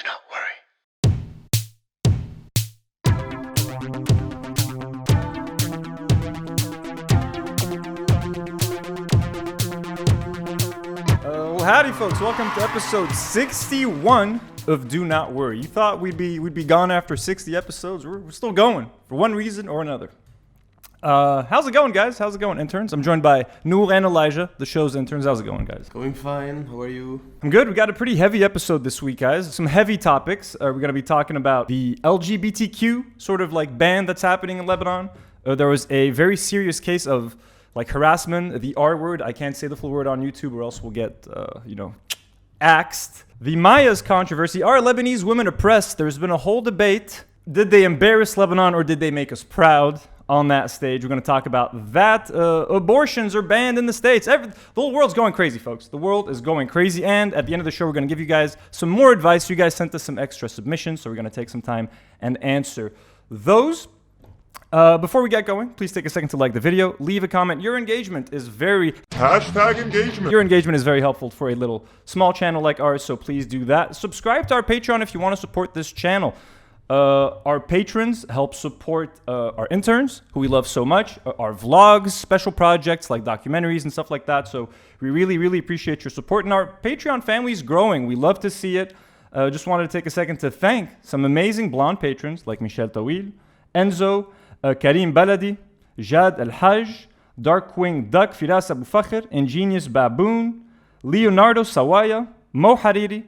not worry. Well, howdy, folks. Welcome to episode 61 of Do Not Worry. You thought we'd be gone after 60 episodes. We're still going for one reason or another. How's it going, guys? How's it going, interns? I'm joined by Noor and Elijah, the show's interns. How's it going, guys? Going fine. How are you? I'm good. We got a pretty heavy episode this week, guys. Some heavy topics. We're going to be talking about the LGBTQ sort of like ban that's happening in Lebanon. There was a very serious case of like harassment, the R word. I can't say the full word on YouTube or else we'll get, axed. The Mayyas controversy. Are Lebanese women oppressed? There's been a whole debate. Did they embarrass Lebanon or did they make us proud? On that stage, we're going to talk about that. Abortions are banned in the States. The whole world's going crazy, folks. The world is going crazy. And at the end of the show, we're going to give you guys some more advice. You guys sent us some extra submissions, so we're going to take some time and answer those. Before we get going, please take a second to like the video. Leave a comment. Your engagement is very... #engagement. Your engagement is very helpful for a little small channel like ours, so please do that. Subscribe to our Patreon if you want to support this channel. Our patrons help support our interns, who we love so much, our vlogs, special projects like documentaries and stuff like that. So we really, really appreciate your support. And our Patreon family is growing. We love to see it. Just wanted to take a second to thank some amazing blonde patrons like Michel Tawil, Enzo, Karim Baladi, Jad El Haj, Darkwing Duck, Firas Abu Fakhr, Ingenious Baboon, Leonardo Sawaya, Mo Hariri,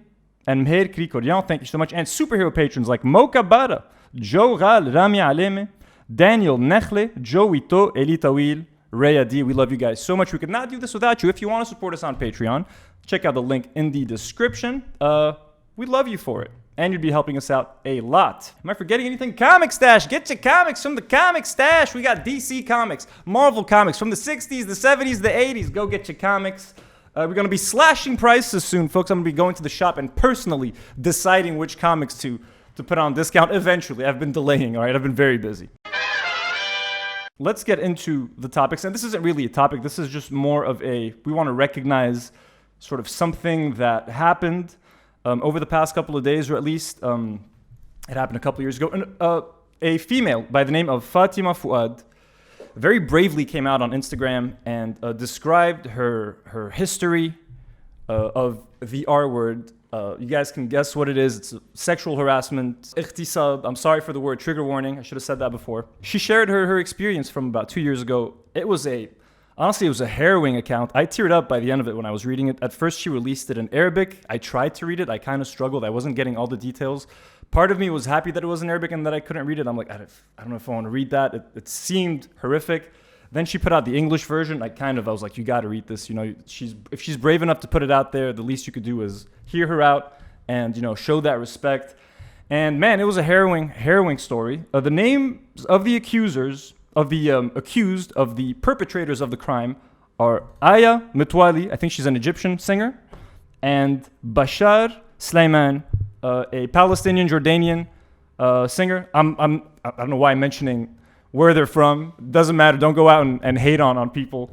and Meher Krikorian, thank you so much. And superhero patrons like Moka Bara, Joe Ghal, Rami Aleme, Daniel Nechle, Joe Ito, Eli Tawil, Rhea D. We love you guys so much. We could not do this without you. If you want to support us on Patreon, check out the link in the description. We'd love you for it. And you'd be helping us out a lot. Am I forgetting anything? Comic Stash. Get your comics from the Comic Stash. We got DC comics, Marvel comics from the 60s, the 70s, the 80s. Go get your comics. We're going to be slashing prices soon, folks. I'm going to be going to the shop and personally deciding which comics to put on discount eventually. I've been delaying, all right? I've been very busy. Let's get into the topics. And this isn't really a topic. This is just more of we want to recognize sort of something that happened over the past couple of days, or at least it happened a couple of years ago. And, a female by the name of Fatima Fouad very bravely came out on Instagram and described her history of the R word. You guys can guess what it is. It's sexual harassment. Ightisab. I'm sorry for the word, trigger warning. I should have said that before. She shared her experience from about 2 years ago. Honestly, it was a harrowing account. I teared up by the end of it when I was reading it. At first, she released it in Arabic. I tried to read it. I kind of struggled. I wasn't getting all the details. Part of me was happy that it was in Arabic and that I couldn't read it. I'm like, I don't know if I want to read that. It seemed horrific. Then she put out the English version. I was like, you got to read this. You know, if she's brave enough to put it out there, the least you could do is hear her out and, show that respect. And man, it was a harrowing story. The names of the accusers, accused of the perpetrators of the crime are Aya Mitwali, I think she's an Egyptian singer, and Bashar Sleiman, a Palestinian Jordanian singer. I don't know why I'm mentioning where they're from. Doesn't matter. Don't go out and hate on people.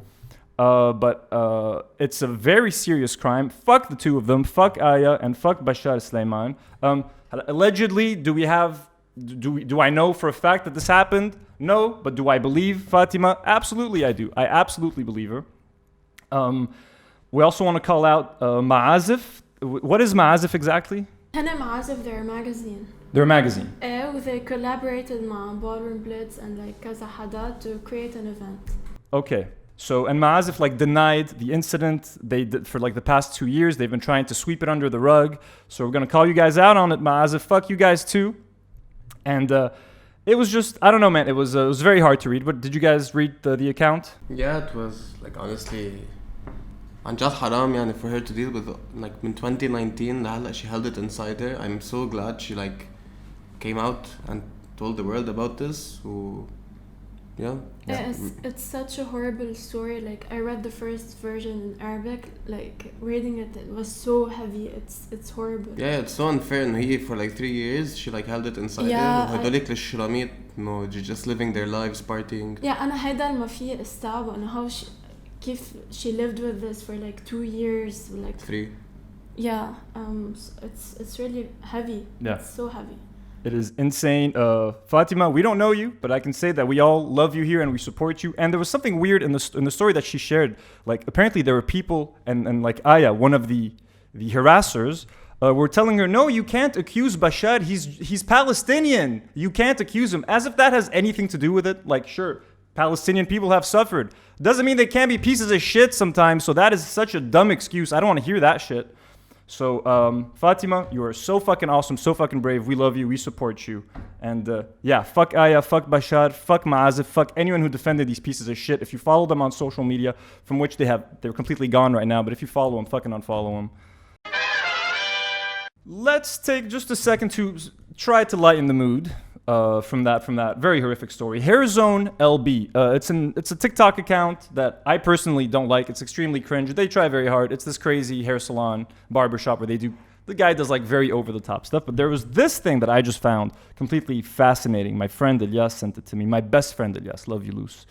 But it's a very serious crime. Fuck the two of them. Fuck Aya and fuck Bashar Sleiman. Allegedly, do I know for a fact that this happened? No, but do I believe Fatima? Absolutely I do. I absolutely believe her. We also want to call out Mayyas. What is Mayyas exactly? Mayyas, they're a magazine. They're a magazine. They collaborated with Ballroom Blitz and like Kaza Hada to create an event. Okay. So, and Mayyas like denied the incident. They did for like the past 2 years. They've been trying to sweep it under the rug. So we're going to call you guys out on it, Mayyas. Fuck you guys too. And it was just, I don't know, man. It was very hard to read. But did you guys read the account? Yeah, it was like honestly, عن جد حرام يعني for her to deal with like in 2019 لهلا she held it inside her. I'm so glad she like came out and told the world about this. Yeah. It's such a horrible story. Like I read the first version in Arabic. Like reading it was so heavy. It's horrible. Yeah, it's so unfair. And he for like 3 years she like held it inside her. وهدولك للشراميط just living their lives partying. Yeah, أنا هيدا ما في استوعبه. أنا how كيف she lived with this for like 2 years like 3. Yeah, it's really heavy. Yeah. It's so heavy. It is insane. Fatima, we don't know you, but I can say that we all love you here and we support you. And there was something weird in the story that she shared. Like, apparently there were people, and like Aya, one of the harassers, were telling her, no, you can't accuse Bashar. He's Palestinian. You can't accuse him. As if that has anything to do with it. Like, sure, Palestinian people have suffered. Doesn't mean they can't be pieces of shit sometimes. So that is such a dumb excuse. I don't want to hear that shit. So, Fatima, you are so fucking awesome, so fucking brave. We love you. We support you. And yeah, fuck Aya, fuck Bashar, fuck Maazif, fuck anyone who defended these pieces of shit. If you follow them on social media, from which they're completely gone right now, but if you follow them, fucking unfollow them. Let's take just a second to try to lighten the mood from that very horrific story. Hairzone LB. It's a TikTok account that I personally don't like. It's extremely cringe. They try very hard. It's this crazy hair salon, barbershop where the guy does like very over the top stuff. But there was this thing that I just found completely fascinating. My friend Elias sent it to me. My best friend Elias, love you, Luce,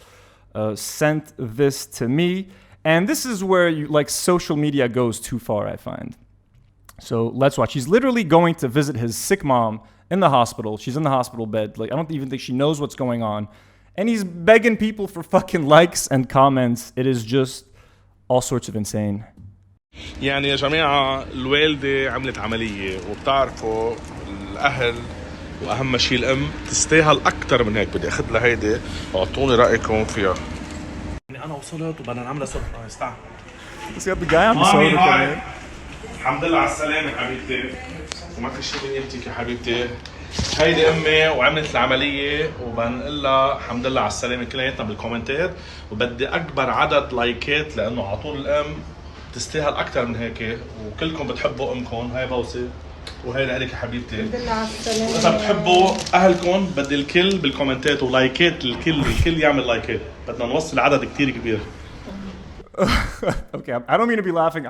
sent this to me. And this is where social media goes too far, I find. So let's watch. He's literally going to visit his sick mom in the hospital. She's in the hospital bed. Like, I don't even think she knows what's going on. And he's begging people for fucking likes and comments. It is just all sorts of insane. يعني يا جماعة الوالدة عملت عملية وبتعرفوا الأهل وأهم شيء الأم تستاهل أكتر من هيك. بدي أخذ لها هيدي وأعطوني رأيكم فيها. يعني أنا وصلت وبدنا نعملها صبح. استعمل. Let's get the guy on the soda coming. الحمد لله على السلامة حبيبتي. وما في شيء من قيمتك يا حبيبتي. هيدي امي وعملت العمليه وبنقول لها الحمد لله على السلامه كلياتنا بالكومنتات وبدي اكبر عدد لايكات لانه على طول الام تستاهل اكثر من هيك وكلكم بتحبوا امكم. هاي بوسه وهي لك يا حبيبتي. الحمد لله على السلامه. واذا بتحبوا اهلكم بدي الكل بالكومنتات ولايكات. الكل يعمل لايكات. بدنا نوصل عدد كتير كبير. Okay, I don't mean to be laughing.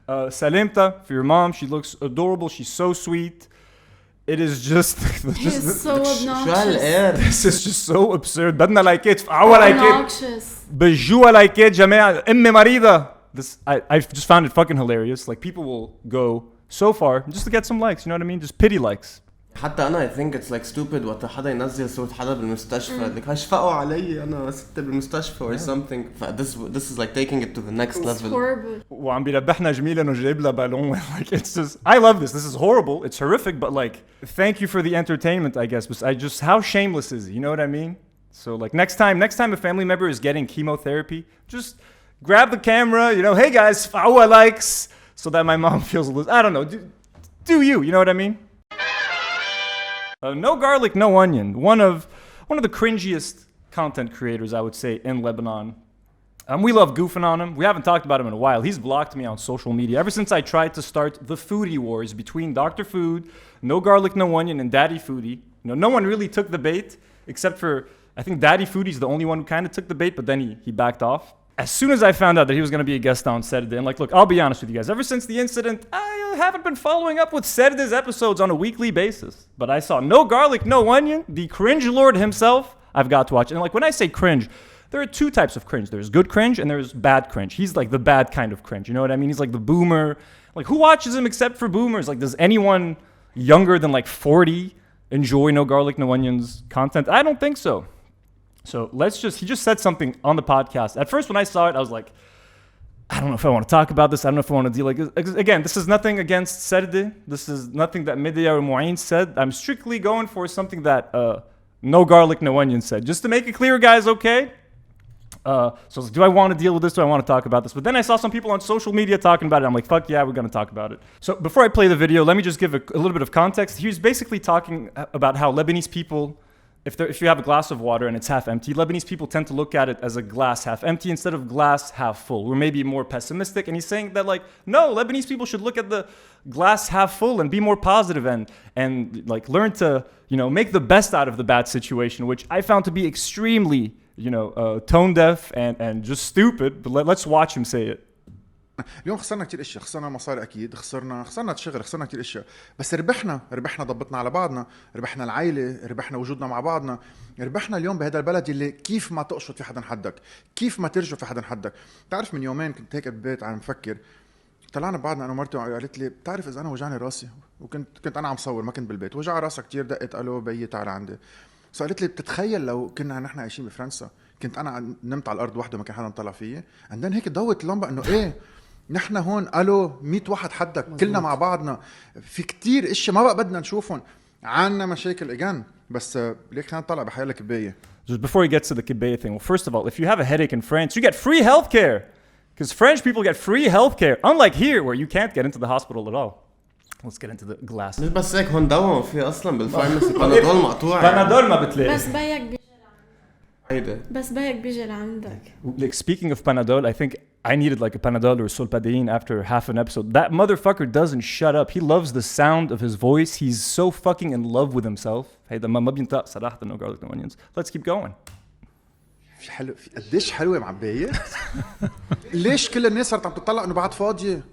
Salimta for your mom. She looks adorable. She's so sweet. It is just so obnoxious. This is just so absurd. بدنا لايكات فعوا لايكات بجوا لايكات جماعة. أمي مريضة. This I just found it fucking hilarious. Like, people will go so far just to get some likes. You know what I mean? Just pity likes. حتى أنا I think it's like stupid وقت حدا ينزل صورة حدا بالمستشفى like هشفقوا علي أنا ستة بالمستشفى or something. This is like taking it to the next level. It's horrible. وعم بيربحنا جميل إنه جايب لها بالون. Like, it's just, I love this. This is horrible. It's horrific, but like, thank you for the entertainment, I guess. But how shameless is he? You know what I mean? So like, next time a family member is getting chemotherapy, just grab the camera. You know, hey guys, fawa likes, so that my mom feels a little. I don't know. Do you? You know what I mean? No garlic, no onion. One of the cringiest content creators, I would say, in Lebanon. We love goofing on him. We haven't talked about him in a while. He's blocked me on social media ever since I tried to start the foodie wars between Dr. Food, No Garlic, No Onion, and Daddy Foodie. You know, no one really took the bait except for, I think Daddy Foodie's the only one who kind of took the bait, but then he backed off. As soon as I found out that he was going to be a guest on Sarde, and like, look, I'll be honest with you guys. Ever since the incident, I haven't been following up with Sarde's episodes on a weekly basis. But I saw No Garlic, No Onion, the cringe lord himself. I've got to watch it. And like, when I say cringe, there are two types of cringe. There's good cringe and there's bad cringe. He's like the bad kind of cringe. You know what I mean? He's like the boomer. Like, who watches him except for boomers? Like, does anyone younger than like 40 enjoy No Garlic, No Onions content? I don't think so. So he just said something on the podcast. At first, when I saw it, I was like, I don't know if I want to talk about this. I don't know if I want to deal like this. Again, this is nothing against Sarde. This is nothing that Medya or Mu'in said. I'm strictly going for something that No Garlic, No Onion said. Just to make it clear, guys, okay? So do I want to deal with this? Do I want to talk about this? But then I saw some people on social media talking about it. I'm like, fuck yeah, we're going to talk about it. So before I play the video, let me just give a little bit of context. He was basically talking about how Lebanese people, if you have a glass of water and it's half empty, Lebanese people tend to look at it as a glass half empty instead of glass half full. We're maybe more pessimistic. And he's saying that like, no, Lebanese people should look at the glass half full and be more positive and like learn to, you know, make the best out of the bad situation, which I found to be extremely, you know, tone deaf and just stupid. But let's watch him say it. اليوم خسرنا كتير اشياء، خسرنا مصاري اكيد، خسرنا الشغل، خسرنا كتير اشياء، بس ربحنا ضبطنا على بعضنا، ربحنا العائله، ربحنا وجودنا مع بعضنا، ربحنا اليوم بهذا البلد اللي كيف ما تقشط في حدا حدك، كيف ما ترجع في حدا حدك. تعرف من يومين كنت هيك بالبيت عم بفكر، طلعنا بعضنا انا ومرتي وقالت لي بتعرف اذا انا وجعني راسي، وكنت انا عم صور ما كنت بالبيت، وجع راسها كتير، دقت الو بيي تعال عندي. سألت لي بتتخيل لو كنا نحن عايشين بفرنسا كنت انا نمت على الارض وحده ما كان حدا طلع فيي. عندنا هيك ضوت اللمبه انه ايه نحن هون الو 100 واحد حدك كلنا مع بعضنا. في كتير اشياء ما بقى بدنا نشوفهم، عنا مشاكل اجان بس ليك خلينا نطلع بحيالك كبايه. Just before he gets to the kibbeh thing, well, first of all, if you have a headache in France, you get free healthcare. Because French people get free healthcare, unlike here where you can't get into the hospital at all. Let's get into the glass. مش بس هيك، هون دواء في اصلا بالفارماسي بنادول مقطوع. بنادول ما بتلاقي. بس بيك بيجي لعندك. Like speaking of Panadol, I think I needed like a Panadol or Solpadeine after half an episode. That motherfucker doesn't shut up. He loves the sound of his voice. He's so fucking in love with himself. هيدا ما بينطق صراحة no garlic no onions. Let's keep going. في حلو، في قديش حلوه معبايه. ليش كل الناس صارت عم تطلع انه بعد فاضيه؟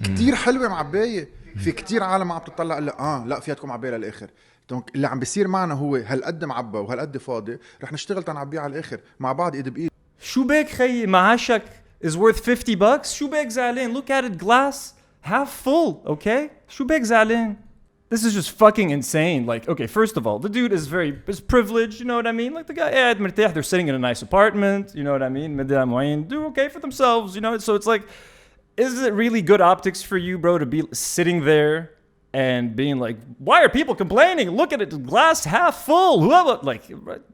كتير حلوه معبايه. في كتير عالم عم تطلع الا لا فيها معبايه للاخر. دونك اللي عم بيصير معنا هو هالقد معبى وهالقد فاضي، رح نشتغل تنعبيه على الاخر مع بعض ايد بايد. شو بك خيي معاشك is worth $50. شو بك زعلان؟ Look at it, glass half full, okay? شو بك زعلان? This is just fucking insane. Like, okay, first of all, the dude is privileged, you know what I mean? Like the guy, yeah, مرتاح, they're sitting in a nice apartment, you know what I mean? مدام وين, do okay for themselves, you know? So it's like, is it really good optics for you, bro, to be sitting there and being like, why are people complaining? Look at it, glass half full. Like,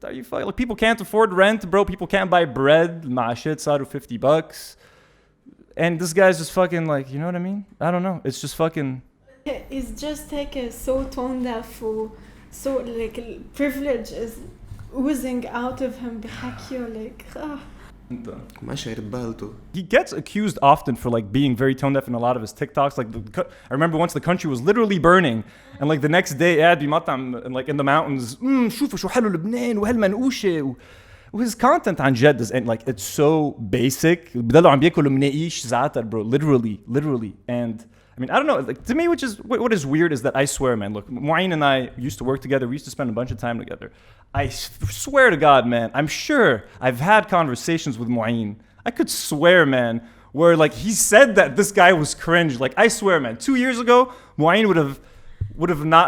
are you fucking, like, people can't afford rent, bro. People can't buy bread. معاشات صاروا $50. And this guy's just fucking like, you know what I mean? I don't know. It's just fucking... He's just like so tone deaf, so like privilege is oozing out of him. بحكيه like ما شاير ببالته. He gets accused often for like being very tone deaf in a lot of his TikToks. Like I remember once the country was literally burning, and like the next day قاعد بمطعم like in the mountains. شوفوا شو حلو لبنان وهالمنقوشة. His content عن جد is like it's so basic. بضلوا عم بياكلوا مناقيش زعتر, bro. Literally. And I mean, I don't know. Like, to me, what is weird is that I swear, man. Look, Mu'ayin and I used to work together. We used to spend a bunch of time together. I swear to God, man. I'm sure I've had conversations with Mu'ayin. I could swear, man, where like he said that this guy was cringe. Like I swear, man. 2 years ago, Mu'ayin would have not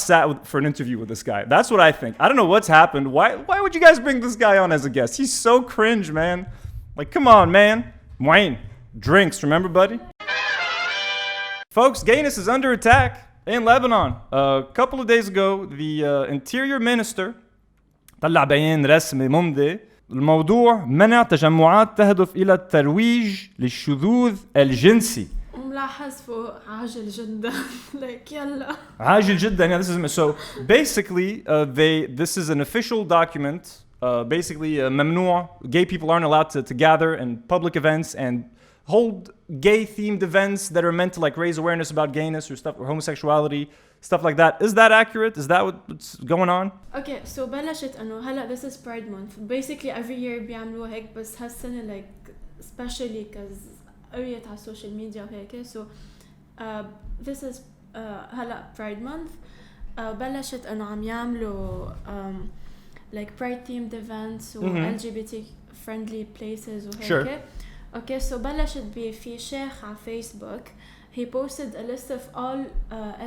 sat for an interview with this guy. That's what I think. I don't know what's happened. Why would you guys bring this guy on as a guest? He's so cringe, man. Like, come on, man. Mu'ayin, drinks. Remember, buddy? Folks, gayness is under attack in Lebanon. A couple of days ago, the interior minister طلع بيان رسمي ممضي. الموضوع منع تجمعات تهدف إلى الترويج للشذوذ الجنسي. ملاحظ فوق عاجل جدا. like يلا. عاجل جدا. Yeah, this is so basically this is an official document. Basically ممنوع. Gay people aren't allowed to gather in public events and hold gay-themed events that are meant to like raise awareness about gayness or stuff or homosexuality, stuff like that. Is that accurate? Is that what's going on? Okay, so بلشت انه هلا this is Pride Month. Basically every year بيعملوا هيك بس هالسنة like especially cause قريت على السوشيال ميديا وهيك. So this is هلا Pride Month. بلشت انه عم يعملوا like Pride themed events و LGBT friendly places وهيك. Sure. Okay, so بلشت في شيخ على فيسبوك. He posted a list of all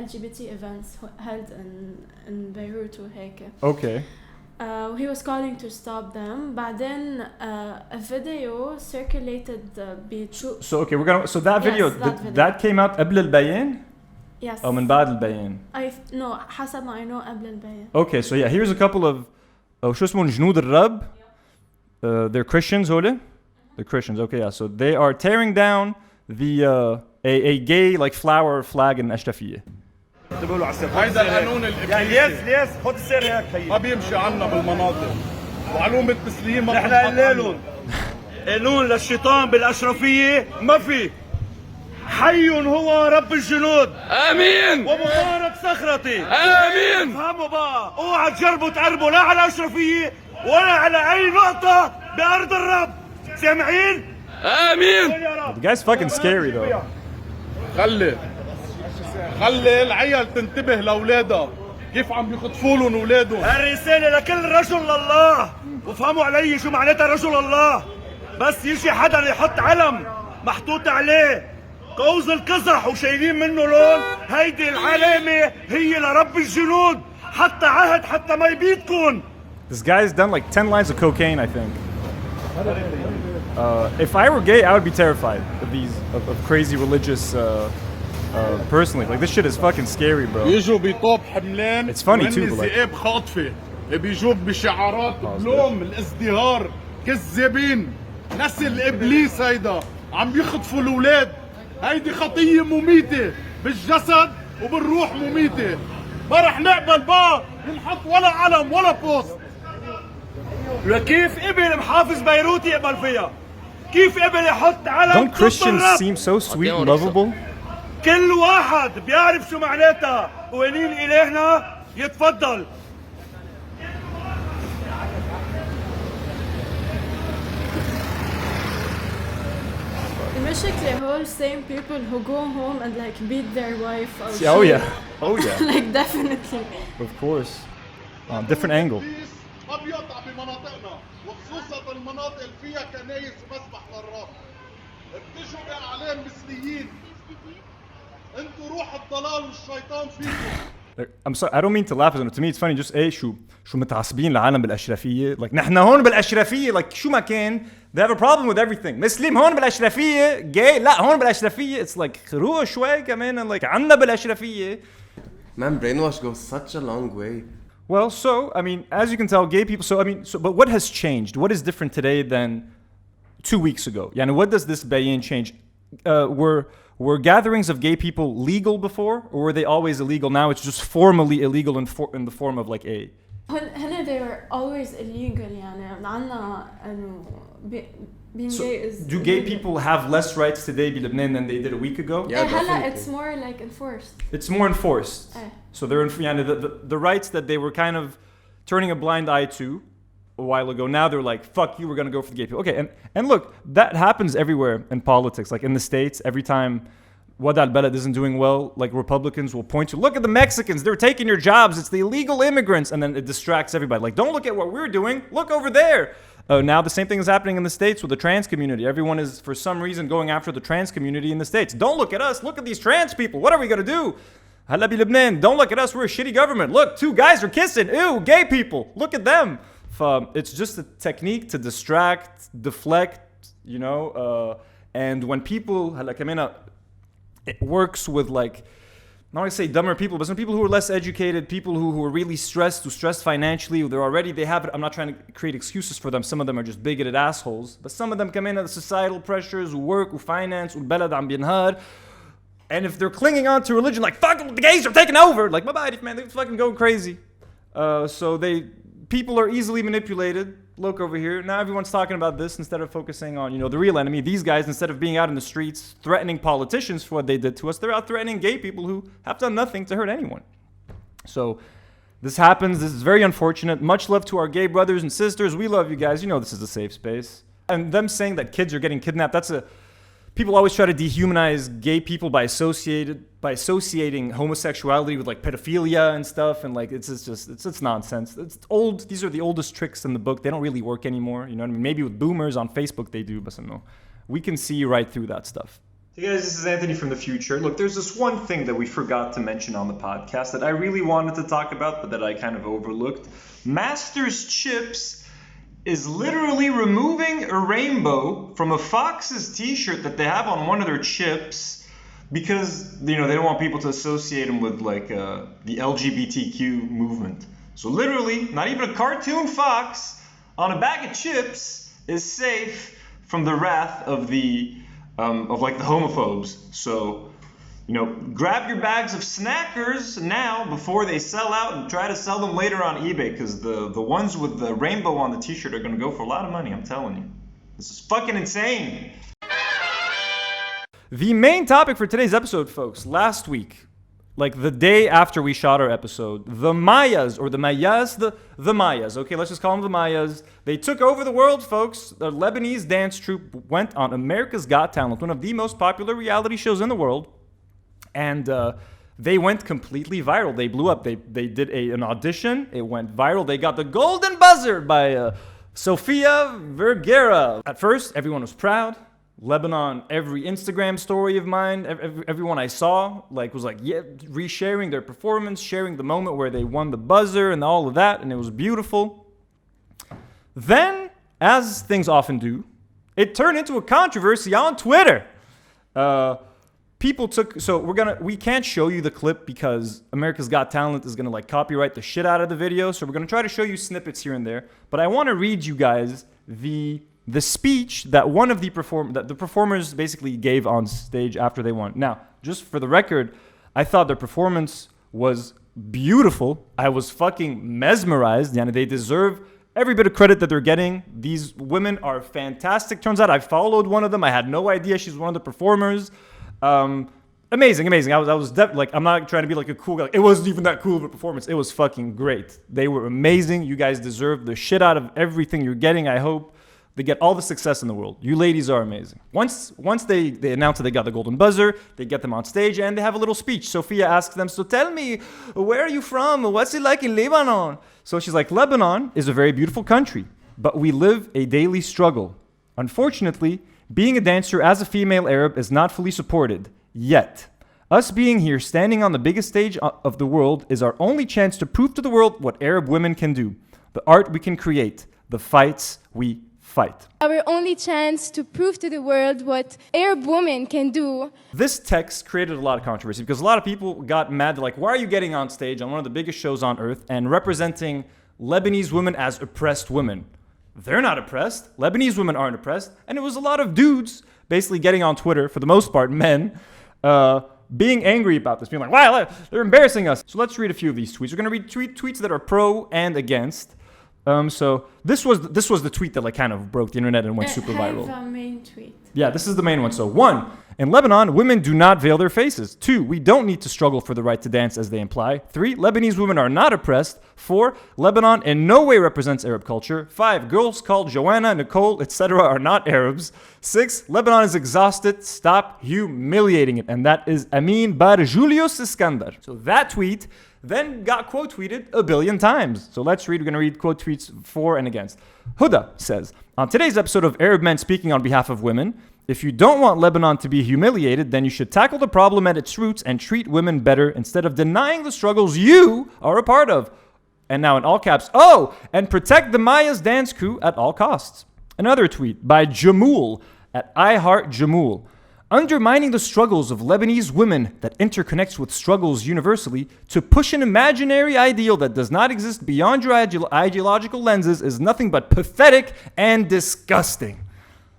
LGBT events held in Beirut وهيك. Okay. He was calling to stop them. بعدين a video circulated So okay, so that video, yes, that came out قبل البيان? Yes. أو من بعد البيان? No, حسب ما I know قبل البيان. Okay, so yeah, here's a couple of شو اسمهم جنود الرب. They're Christians هولي. The Christians, okay, yeah. So they are tearing down a gay like flower flag in Ashtafiyah. هيدا القانون الياس خد السير هيك ما بيمشي عنا بالمناطق. وعلومة تسليم ما نحن قلنا لهم قانون للشيطان بالأشرفية ما في. حي هو رب الجنود. آمين. ومبارك صخرتي. آمين. فهموا بقى، اوعى تجربوا تقربوا لا على الأشرفية ولا على أي نقطة بأرض الرب. سامعين؟ آمين. The guy's fucking scary though. خلي العيال تنتبه لأولادها كيف عم بيخطفوا لهم أولادهم. الرسالة لكل رجل لله، وفهموا علي شو معناتها رجل الله. بس يجي حدا يحط علم محطوط عليه كوز القزح وشايلين منه لون، هيدي العلامة هي لرب الجنود، حتى عهد حتى ما يبيدكن. This guy's done like 10 lines of cocaine, I think. If I were gay, I would be terrified of these of crazy religious personally. Like this shit is fucking scary, bro. بيجوا بطوب حملان. It's funny too, وهن but like- ذئاب خاطفة. بيجوا بشعارات بلوم الازدهار كذابين. نسل ابليس هيدا عم بيخطفوا الاولاد. هيدي خطية مميتة بالجسد وبالروح مميتة. ما رح نقبل بقى ينحط ولا علم ولا بوست. لكيف قبل محافظ بيروت يقبل فيها؟ كيف قبل يحط علم Don't ضد Christians الرب؟ seem so sweet and lovable? كل واحد بيعرف شو معناتها، وقليل إلهنا يتفضل. المشكلة هول same people who go home and like beat their wife or Oh shit. yeah, oh yeah, Like definitely. of course. Different angle. الإبليس ما بيقطع بمناطقنا وخصوصا المناطق اللي فيها كنايس ومسبح للرب. بتجوا بأعلام مثليين. انتوا روح الضلال والشيطان فيكم. Like, I'm sorry, I don't mean to laugh at it. To me, it's funny. Just شو متعصبين العالم بالأشرفية. Like نحن هون بالأشرفية. Like شو ما كان, they have a problem with everything. مسلم هون بالأشرفية, gay لا هون بالأشرفية. It's like خروج شوي كمان. Like عنا بالأشرفية. Man, brainwash goes such a long way. Well, so I mean, as you can tell, gay people. So I mean, but what has changed? What is different today than 2 weeks ago? Yani, what does this bayin change? Were gatherings of gay people legal before, or were they always illegal? Now it's just formally illegal in the form of like a. هنا they were always illegal يعني عنا إنه being So, gay is do gay illegal. people have less rights today in Lebanon than they did a week ago? Yeah, هلا definitely. it's more like enforced. It's more enforced. So they're yani, the rights that they were kind of turning a blind eye to a while ago. Now they're like, fuck you, we're gonna go for the gay people. Okay, and look, that happens everywhere in politics. Like in the States, every time Wada al-Balad isn't doing well, like Republicans will point to, look at the Mexicans, they're taking your jobs, it's the illegal immigrants, and then it distracts everybody. Like, don't look at what we're doing, look over there. Now the same thing is happening in the States with the trans community. Everyone is, for some reason, going after the trans community in the States. Don't look at us, look at these trans people, what are we gonna do? Halabi Lebanon, don't look at us, we're a shitty government. Look, 2 guys are kissing, ew, gay people, look at them. It's just a technique to distract, deflect, you know, and when people, it works with like, not want to say dumber people, but some people who are less educated, people who are really stressed, who stressed financially, they have it. I'm not trying to create excuses for them. Some of them are just bigoted assholes, but some of them come in at the societal pressures, work, finance, والبلد عم بينهار. And if they're clinging on to religion, like, fuck, the gays are taking over. Like, my body, man, they're fucking going crazy. People are easily manipulated. Look over here. Now everyone's talking about this instead of focusing on, you know, the real enemy. These guys, instead of being out in the streets threatening politicians for what they did to us, they're out threatening gay people who have done nothing to hurt anyone. So this happens. This is very unfortunate. Much love to our gay brothers and sisters. We love you guys. You know this is a safe space. And them saying that kids are getting kidnapped, people always try to dehumanize gay people by associating homosexuality with like pedophilia and stuff, and like it's nonsense. It's old. These are the oldest tricks in the book. They don't really work anymore. You know what I mean? Maybe with boomers on Facebook they do, but no. We can see right through that stuff. Hey guys, this is Anthony from the future. Look, there's this one thing that we forgot to mention on the podcast that I really wanted to talk about, but that I kind of overlooked. Master's Chips is literally removing a rainbow from a Fox's t-shirt that they have on one of their chips because, you know, they don't want people to associate them with like the LGBTQ movement. So literally, not even a cartoon fox on a bag of chips is safe from the wrath of the homophobes. So, you know, grab your bags of snackers now before they sell out and try to sell them later on eBay, because the ones with the rainbow on the t-shirt are going to go for a lot of money, I'm telling you. This is fucking insane. The main topic for today's episode, folks, last week, like the day after we shot our episode, the Mayyas, or the Mayyas, okay, let's just call them the Mayyas. They took over the world, folks. The Lebanese dance troupe went on America's Got Talent, one of the most popular reality shows in the world. And they went completely viral. They blew up. They did an audition. It went viral. They got the golden buzzer by Sofia Vergara. At first, everyone was proud. Lebanon, every Instagram story of mine, everyone I saw, like, was like, yeah, resharing their performance, sharing the moment where they won the buzzer and all of that, and it was beautiful. Then, as things often do, it turned into a controversy on Twitter. We can't show you the clip because America's Got Talent is gonna like copyright the shit out of the video, so we're gonna try to show you snippets here and there. But I want to read you guys the speech that one of the performers basically gave on stage after they won. Now, just for the record, I thought their performance was beautiful. I was fucking mesmerized. Yani, they deserve every bit of credit that they're getting. These women are fantastic. Turns out I followed one of them. I had no idea she's one of the performers. Amazing. I'm not trying to be like a cool guy. It wasn't even that cool of a performance. It was fucking great. They were amazing. You guys deserve the shit out of everything you're getting. I hope they get all the success in the world. You ladies are amazing. Once they announce that they got the golden buzzer, they get them on stage and they have a little speech. Sophia asks them, so tell me, where are you from? What's it like in Lebanon? So she's like, Lebanon is a very beautiful country, but we live a daily struggle. Unfortunately, being a dancer as a female Arab is not fully supported, yet. Us being here, standing on the biggest stage of the world, is our only chance to prove to the world what Arab women can do, the art we can create, the fights we fight. Our only chance to prove to the world what Arab women can do. This text created a lot of controversy because a lot of people got mad. They're like, why are you getting on stage on one of the biggest shows on earth and representing Lebanese women as oppressed women? They're not oppressed. Lebanese women aren't oppressed. And it was a lot of dudes basically getting on Twitter, for the most part, men, being angry about this, being like, wow, they're embarrassing us. So let's read a few of these tweets. We're going to read tweets that are pro and against. So this was the tweet that like kind of broke the internet and went super viral. I have a main tweet. Yeah, this is the main one. So 1, in Lebanon, women do not veil their faces. 2, we don't need to struggle for the right to dance as they imply. 3, Lebanese women are not oppressed. 4, Lebanon in no way represents Arab culture. 5, girls called Joanna, Nicole, etc. are not Arabs. 6, Lebanon is exhausted. Stop humiliating it. And that is Amin Bar Julius Iskandar. So that tweet then got quote tweeted a billion times. So let's read. We're going to read quote tweets for and against. Huda says, on today's episode of Arab Men Speaking on Behalf of Women, if you don't want Lebanon to be humiliated, then you should tackle the problem at its roots and treat women better instead of denying the struggles you are a part of. And now in all caps, and protect the Mayyas dance crew at all costs. Another tweet by Jamul at I Heart Jamul. Undermining the struggles of Lebanese women that interconnects with struggles universally to push an imaginary ideal that does not exist beyond your ideological lenses is nothing but pathetic and disgusting.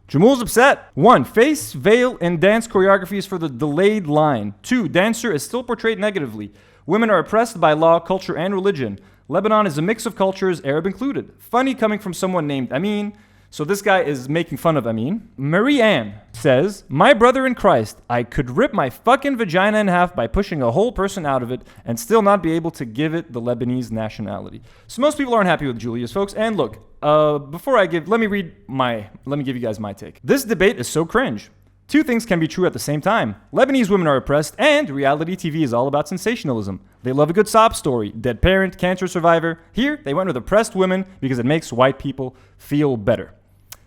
Jamul's upset. 1, face veil in dance choreographies for the delayed line. 2, dancer is still portrayed negatively. Women are oppressed by law, culture, and religion. Lebanon is a mix of cultures, Arab included. Funny coming from someone named Amin. So this guy is making fun of Amin. Marie Ann says, my brother in Christ, I could rip my fucking vagina in half by pushing a whole person out of it and still not be able to give it the Lebanese nationality. So most people aren't happy with Julius, folks. And look, let me give you guys my take. This debate is so cringe. 2 things can be true at the same time. Lebanese women are oppressed, and reality TV is all about sensationalism. They love a good sob story, dead parent, cancer survivor. Here, they went with oppressed women because it makes white people feel better.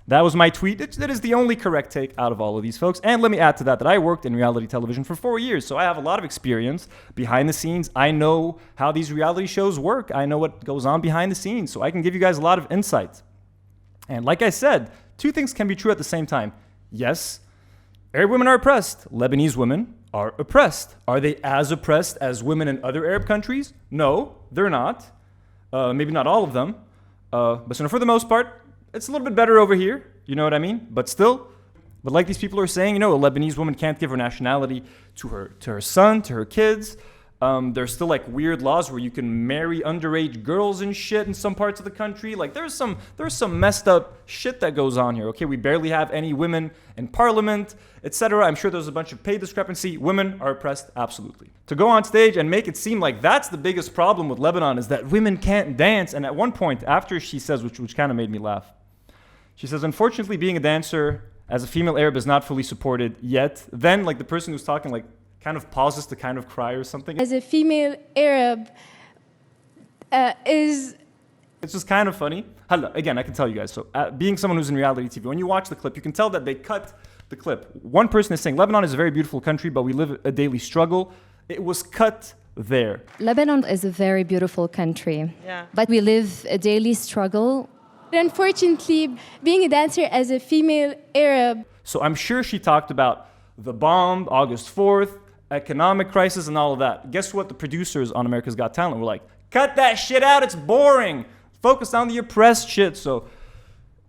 That was my tweet. That is the only correct take out of all of these folks. And let me add to that I worked in reality television for 4 years, so I have a lot of experience behind the scenes. I know how these reality shows work. I know what goes on behind the scenes, so I can give you guys a lot of insight. And like I said, 2 things can be true at the same time. Yes, Arab women are oppressed. Lebanese women are oppressed. Are they as oppressed as women in other Arab countries? No, they're not. Maybe not all of them. But for the most part, it's a little bit better over here. You know what I mean? But like these people are saying, a Lebanese woman can't give her nationality to her son, to her kids. There's still like weird laws where you can marry underage girls and shit in some parts of the country. Like there's some messed up shit that goes on here. Okay, we barely have any women in parliament, etc. I'm sure there's a bunch of pay discrepancy. Women are oppressed, absolutely. To go on stage and make it seem like that's the biggest problem with Lebanon is that women can't dance. And at one point, after she says, which kind of made me laugh, she says, unfortunately, being a dancer as a female Arab is not fully supported yet. Then, like the person who's talking, like kind of pauses to kind of cry or something. As a female Arab, It's just kind of funny. Again, I can tell you guys. So, being someone who's in reality TV, when you watch the clip, you can tell that they cut the clip. One person is saying, Lebanon is a very beautiful country, but we live a daily struggle. It was cut there. Lebanon is a very beautiful country, but we live a daily struggle. Unfortunately, being a dancer as a female Arab. So I'm sure she talked about the bomb, August 4th, economic crisis, and all of that. Guess what the producers on America's Got Talent were like? Cut that shit out, it's boring. Focus on the oppressed shit. So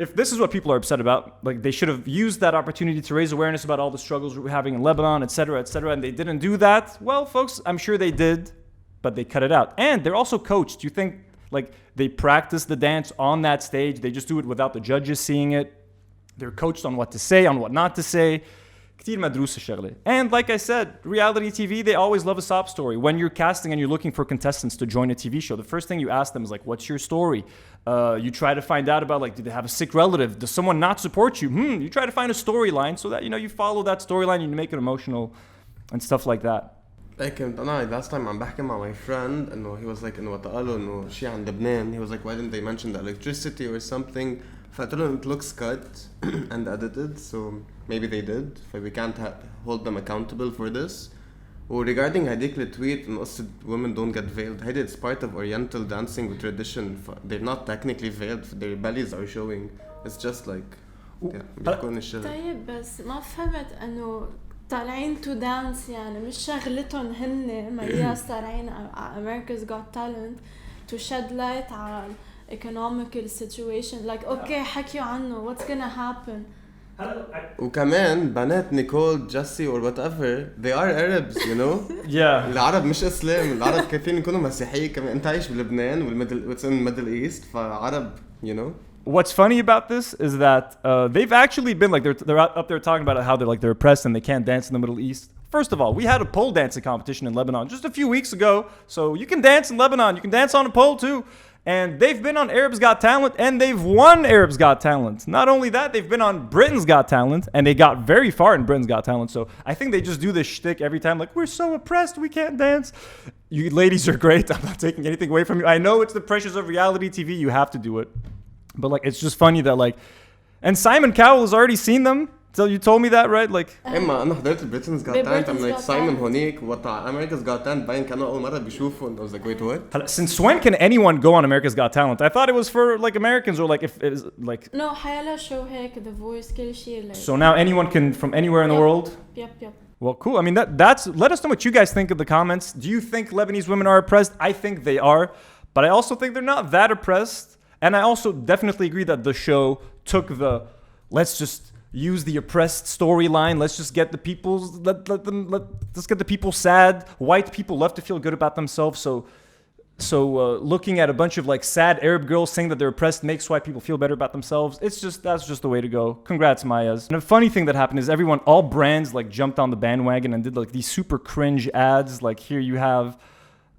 if this is what people are upset about, like they should have used that opportunity to raise awareness about all the struggles we're having in Lebanon, et cetera, and they didn't do that. Well, folks, I'm sure they did, but they cut it out. And they're also coached. You think like they practice the dance on that stage, they just do it without the judges seeing it. They're coached on what to say, on what not to say. كتير مدروسة الشغلة. And like I said, reality TV, they always love a sob story. When you're casting and you're looking for contestants to join a TV show, the first thing you ask them is like, what's your story? You try to find out about like, do they have a sick relative? Does someone not support you? You try to find a storyline so that, you know, you follow that storyline and you make it emotional and stuff like that. Like أنا last time عم بحكي مع my friend إنه he was like إنه وقت قالوا إنه شيء عن لبنان he was like why didn't they mention the electricity or something فقلت لهم it looks cut and edited so maybe they did but we can't hold them accountable for this. Regarding هديك التويت إنه قصة women don't get veiled هيدي it's part of Oriental dancing with tradition they're not technically veiled their bellies are showing it's just like بيحكون الشغل. طيب بس ما فهمت إنه طالعين تو دانس يعني مش شغلتهم هن مياس طالعين على America's Got Talent to shed light على economical situation like okay حكيوا عنه what's gonna happen. وكمان بنات نيكول جيسي or whatever they are Arabs you know. Yeah. العرب مش اسلام العرب كيفين يكونوا مسيحيين كمان انت عايش بلبنان والميدل it's in the Middle East فعرب you know. What's funny about this is that they've actually been like they're up there talking about how they're oppressed and they can't dance in the Middle East. First of all, we had a pole dancing competition in Lebanon just a few weeks ago, so you can dance in Lebanon, you can dance on a pole too. And they've been on Arab's Got Talent and they've won Arab's Got Talent. Not only that, they've been on Britain's Got Talent and they got very far in Britain's Got Talent. So I think they just do this shtick every time like, we're so oppressed, we can't dance. You ladies are great. I'm not taking anything away from you. I know it's the pressures of reality TV. You have to do it. But like, it's just funny that like, and Simon Cowell has already seen them. So you told me that, right? Like, إما أنا حضرت Britain's Got Talent. I'm like Simon هونيك وقت America's Got Talent باين كانوا أول مرة بيشوفوا. I was like, wait, what? Since when can anyone go on America's Got Talent? I thought it was for like Americans or like if it is like. No, حيلا show هيك The Voice كل شيء like. So now anyone can from anywhere in the world. Yep. Well, cool. I mean that's. Let us know what you guys think of the comments. Do you think Lebanese women are oppressed? I think they are, but I also think they're not that oppressed. And I also definitely agree that the show took the let's just use the oppressed storyline. Let's just get the people let's get the people sad. White people love to feel good about themselves. So looking at a bunch of like sad Arab girls saying that they're oppressed makes white people feel better about themselves. That's just the way to go. Congrats, Mayyas. And a funny thing that happened is all brands like jumped on the bandwagon and did like these super cringe ads. Like here you have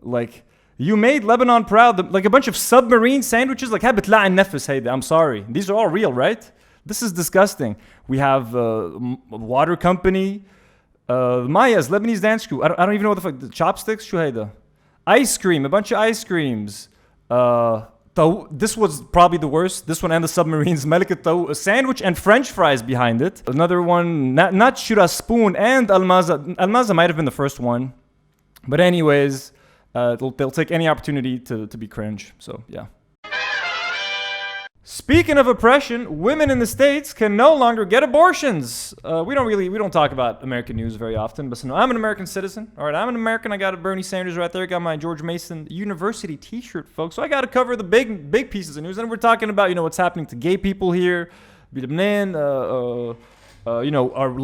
like you made Lebanon proud. Like a bunch of submarine sandwiches. Like بتلعن نفس هيدا. I'm sorry. These are all real, right? This is disgusting. We have water company, Mayyas, Lebanese dance crew. I don't even know what the fuck. The chopsticks, شو هيدا? Ice cream, a bunch of ice creams. This was probably the worst. This one and the submarines. Melikat a sandwich and French fries behind it. Another one, not Shura Spoon and Almaza. Almaza might have been the first one. But anyways, they'll take any opportunity to be cringe. So, yeah. Speaking of oppression, women in the States can no longer get abortions. We don't talk about American news very often, but I'm an American citizen. All right, I'm an American. I got a Bernie Sanders right there. Got my George Mason University t-shirt, folks. So I got to cover the big pieces of news. And we're talking about, what's happening to gay people here. Lebanon, are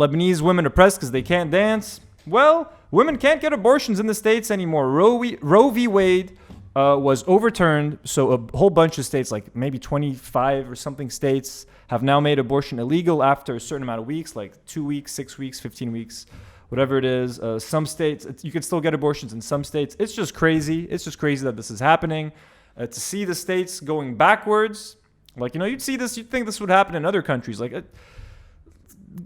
Lebanese women oppressed because they can't dance? Well, women can't get abortions in the States anymore. Roe v. Wade was overturned, so a whole bunch of states, like maybe 25 or something states, have now made abortion illegal after a certain amount of weeks, like 2 weeks, 6 weeks, 15 weeks, whatever it is. Some states, you can still get abortions in some states. It's just crazy. It's just crazy that this is happening. To see the states going backwards, like, you'd see this, you'd think this would happen in other countries. Like,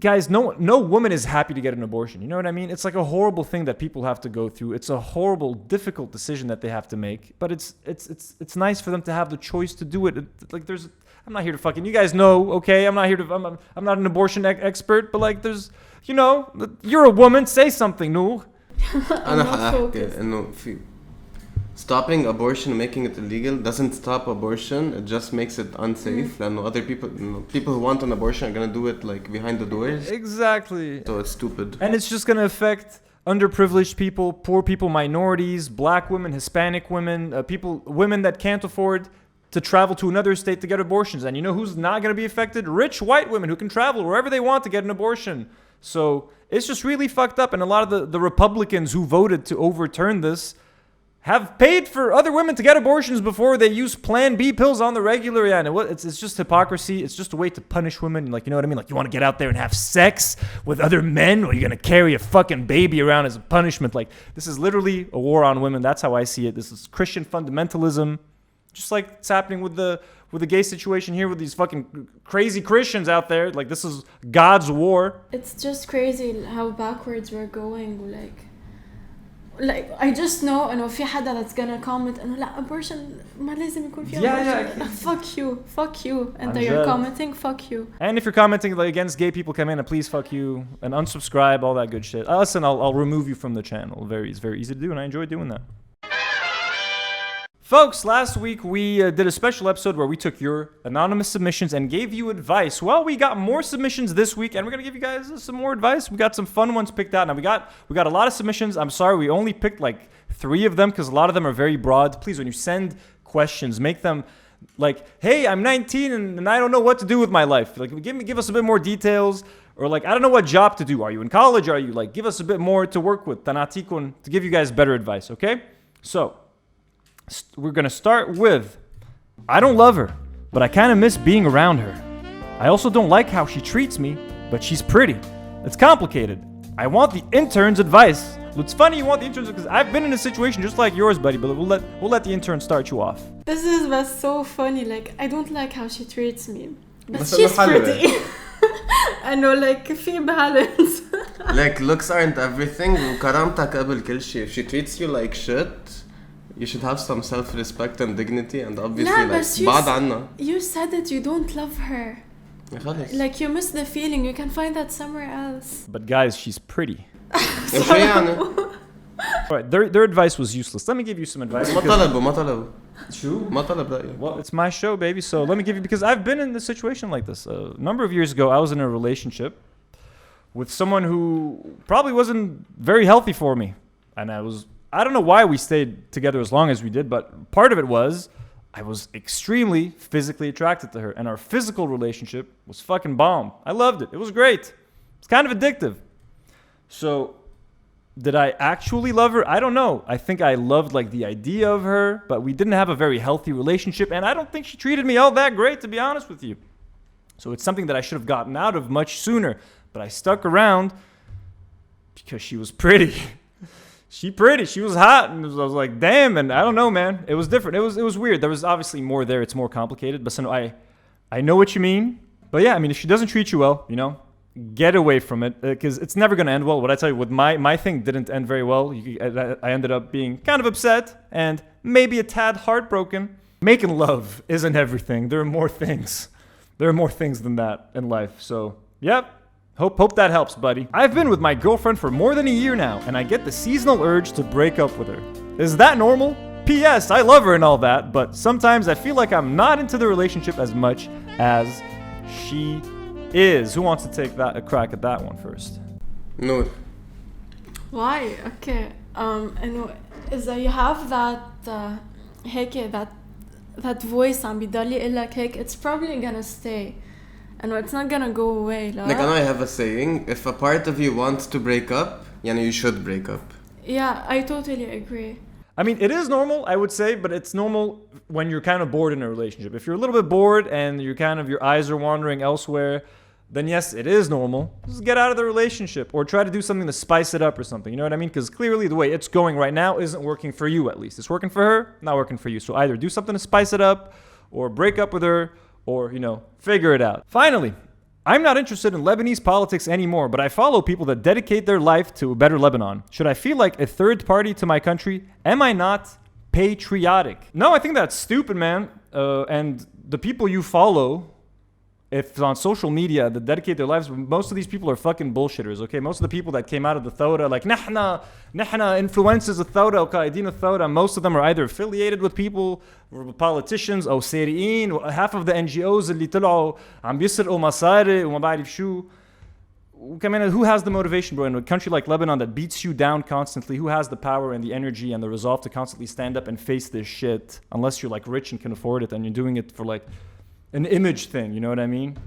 guys, no woman is happy to get an abortion. You know what I mean? It's like a horrible thing that people have to go through. It's a horrible, difficult decision that they have to make. But it's nice for them to have the choice to do it. Like I'm not here to fucking, you guys know, okay? I'm not here to, I'm not an abortion expert, but like there's, you know, you're a woman, say something, Noor. أنا حأحكي إنه في stopping abortion and making it illegal doesn't stop abortion. It just makes it unsafe. لأنه other people, people who want an abortion are gonna do it like behind the doors. Exactly. So it's stupid. And it's just gonna affect underprivileged people, poor people, minorities, black women, Hispanic women, women that can't afford to travel to another state to get abortions. And you know who's not going to be affected? Rich white women who can travel wherever they want to get an abortion. So it's just really fucked up. And a lot of the Republicans who voted to overturn this have paid for other women to get abortions before they use Plan B pills on the regular. Yeah, and it's just hypocrisy. It's just a way to punish women. Like, you know what I mean? Like, you want to get out there and have sex with other men, or you're going to carry a fucking baby around as a punishment. Like, this is literally a war on women. That's how I see it. This is Christian fundamentalism. Just like it's happening with the gay situation here with these fucking crazy Christians out there. Like, this is God's war. It's just crazy how backwards we're going. Like I just know انه في حدا that's gonna comment انه لا abortion ما لازم يكون في abortion. Fuck you and you're commenting fuck you. And if you're commenting like against gay people, come in and please fuck you and unsubscribe, all that good shit. Listen, I'll remove you from the channel. It's very easy to do, and I enjoy doing that. Folks, last week we did a special episode where we took your anonymous submissions and gave you advice. Well, we got more submissions this week, and we're gonna give you guys some more advice. We got some fun ones picked out. Now we got a lot of submissions. I'm sorry, we only picked like 3 of them because a lot of them are very broad. Please, when you send questions, make them like, "Hey, I'm 19 and I don't know what to do with my life." Like, give us a bit more details, or like, "I don't know what job to do. Are you in college? Are you like?" Give us a bit more to work with. Tanatikun, to give you guys better advice. Okay, so. We're gonna start with, "I don't love her, but I kind of miss being around her. I also don't like how she treats me, but she's pretty. It's complicated. I want the intern's advice." Well, it's funny you want the interns because I've been in a situation just like yours, buddy. But we'll let the intern start you off. This is so funny. Like, I don't like how she treats me, but she's pretty. I know, like في balance. Like, looks aren't everything. وكرامتك قبل كل شيء. If she treats you like shit, you should have some self-respect and dignity, and obviously like بعد عنا. You said that you don't love her. Like, you miss the feeling. You can find that somewhere else. But guys, she's pretty. Alright, their advice was useless. Let me give you some advice. ما طلب رأيي. Well, it's my show, baby. So let me give you, because I've been in a situation like this. A number of years ago, I was in a relationship with someone who probably wasn't very healthy for me, and I don't know why we stayed together as long as we did, but part of it was I was extremely physically attracted to her, and our physical relationship was fucking bomb. I loved it. It was great. It's kind of addictive. So, did I actually love her? I don't know. I think I loved like the idea of her, but we didn't have a very healthy relationship, and I don't think she treated me all that great, to be honest with you. So it's something that I should have gotten out of much sooner, but I stuck around because she was pretty. She was hot, and I was like, damn, and I don't know, man. It was different. It was weird. There was obviously more there. It's more complicated, but so I know what you mean. But yeah, I mean, if she doesn't treat you well, you know, get away from it, because it's never going to end well. What I tell you, with my thing didn't end very well. I ended up being kind of upset and maybe a tad heartbroken. Making love isn't everything. There are more things. There are more things than that in life. So, yep. Hope that helps, buddy. I've been with my girlfriend for more than a year now, and I get the seasonal urge to break up with her. Is that normal? P.S. I love her and all that, but sometimes I feel like I'm not into the relationship as much as she is. Who wants to take a crack at that one first? No. Why? Okay. إنه إذا you have that هيك that voice عم بيضل يقلك هيك, it's probably gonna stay. And it's not gonna go away. Like, I have a saying, if a part of you wants to break up, you should break up. Yeah, I totally agree. I mean, it is normal, I would say, but it's normal when you're kind of bored in a relationship. If you're a little bit bored and your eyes are wandering elsewhere, then yes, it is normal. Just get out of the relationship or try to do something to spice it up or something. You know what I mean? Because clearly the way it's going right now isn't working for you, at least. It's working for her, not working for you. So either do something to spice it up or break up with her or, figure it out. Finally, I'm not interested in Lebanese politics anymore, but I follow people that dedicate their life to a better Lebanon. Should I feel like a third party to my country? Am I not patriotic? No, I think that's stupid, man. and the people you follow, if it's on social media that dedicate their lives, most of these people are fucking bullshitters, okay? Most of the people that came out of the Thawra, like, nahna influences of Thawra, or Qaideen of Thawra, most of them are either affiliated with people, or politicians, or Syrian, or half of the NGOs اللي طلعوا عم بيسرقوا مصاري وما بعرف شو. وكمان, who has the motivation, bro? In a country like Lebanon that beats you down constantly, who has the power and the energy and the resolve to constantly stand up and face this shit? Unless you're like rich and can afford it and you're doing it for like an image thing, you know what I mean?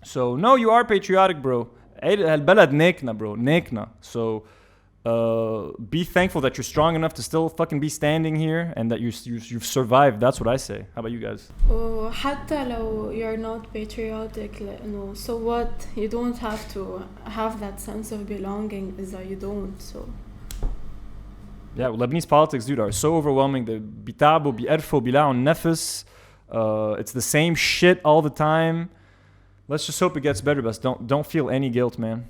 So, no, you are patriotic, bro. البلد نيكنا, bro. نيكنا. So, be thankful that you're strong enough to still fucking be standing here and that you've survived. That's what I say. How about you guys? وحتى لو you're not patriotic, لأنه so what? You don't have to have that sense of belonging إذا you don't, so. Yeah, well, Lebanese politics, dude, are so overwhelming. They بيتعبوا بيقرفوا بيلاقوا النفس. It's the same shit all the time. Let's just hope it gets better, but don't feel any guilt, man.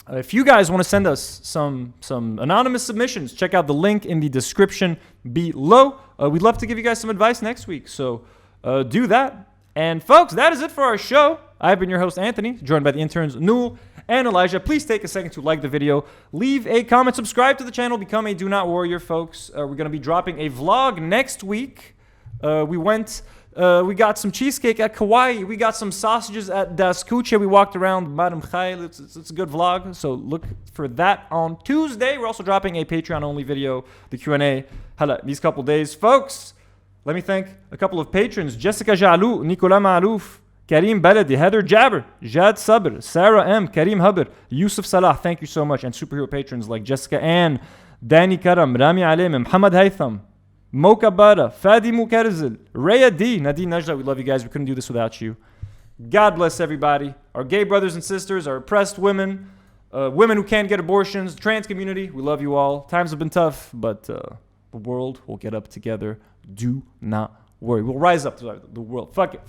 If you guys want to send us some anonymous submissions, check out the link in the description below. We'd love to give you guys some advice next week, so do that. And folks, that is it for our show. I've been your host, Anthony, joined by the interns, Nool and Elijah. Please take a second to like the video, leave a comment, subscribe to the channel, become a Do Not Warrior, folks. We're going to be dropping a vlog next week. We got some cheesecake at Kauai. We got some sausages at Das Kuche. We walked around Madam Khail. It's a good vlog, so look for that on Tuesday. We're also dropping a Patreon-only video, the Q&A, these couple days. Folks, let me thank a couple of patrons. Jessica Jalou, Nicolas Malouf, Karim Baladi, Heather Jabber, Jad Sabr, Sarah M, Karim Habr, Yusuf Salah. Thank you so much. And superhero patrons like Jessica Ann, Danny Karam, Rami Alim, Muhammad Haytham, Mocha Bara, Fadi Mukarzil, Raya D, Nadine Najla. We love you guys. We couldn't do this without you. God bless everybody. Our gay brothers and sisters, our oppressed women, women who can't get abortions, trans community. We love you all. Times have been tough, but the world will get up together. Do not worry. We'll rise up to the world. Fuck it.